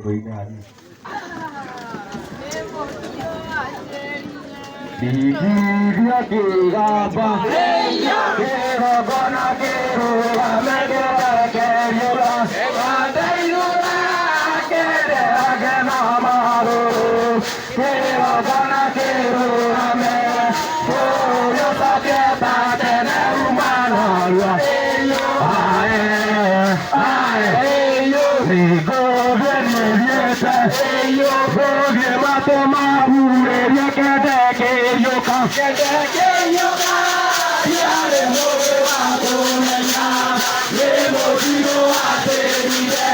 Với nhà đi đi via kia ba ke ra bana ke ro me ke yo la ba dai ro la ke de na ma ro ke ra bana ke ro me ko yo sa ke ta de na ma na lo ai yo ri go viene vieta yo go viene ma toma ure ya que yo ca ya le mo va to na le mo digo a te ni de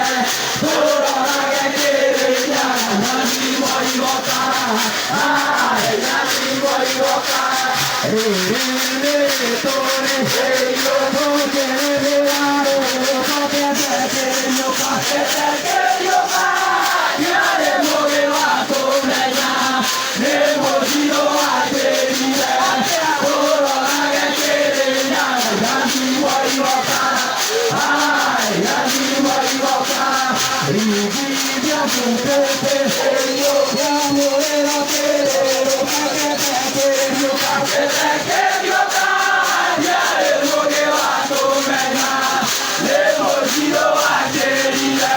ora la que ya na ni mo yo ca ai na ni mo yo ca re to re yo no que re la ro no que yo ca yo ca ya le mo va to na le mo digo a te ni de ora la que ya na ni mo yo ca ai na ni mo yo ca Rividia tu pepe yo amo la que yo ca ya le mo que va to mena le mo giro a te ni la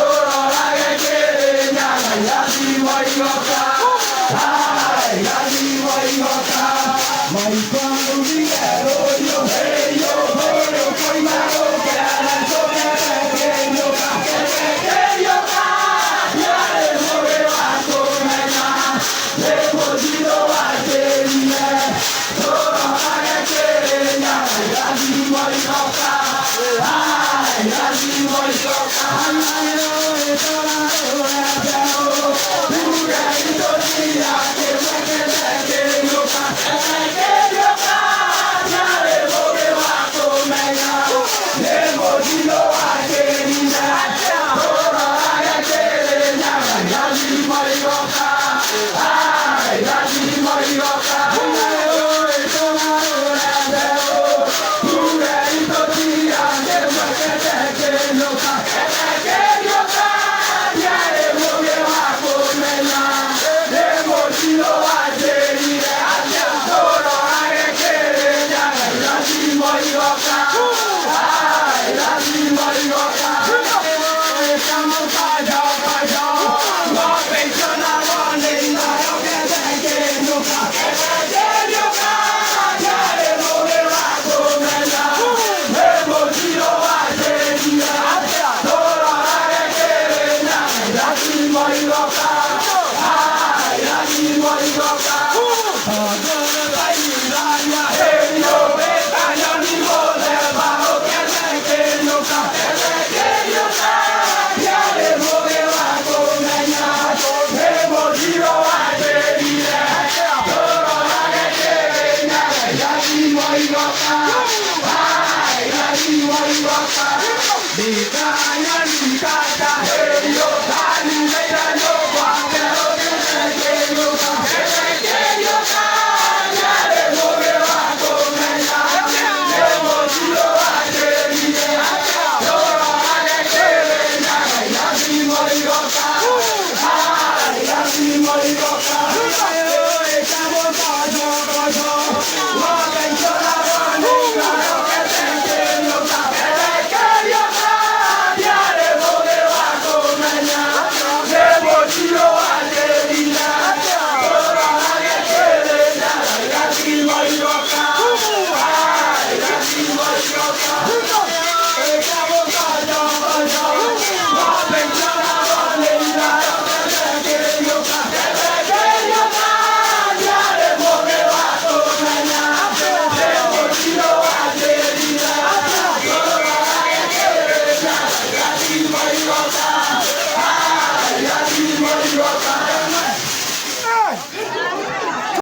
ora la que ya na ni mo yo ca ai na ni mo yo ca mai quando mi ero yo poi ma lo que la so que yo ca yo ca ya le mo que va to mena le mo giro a te ni la ora la que ya na ni mo yo ca ai na ni mo yo ca Ai,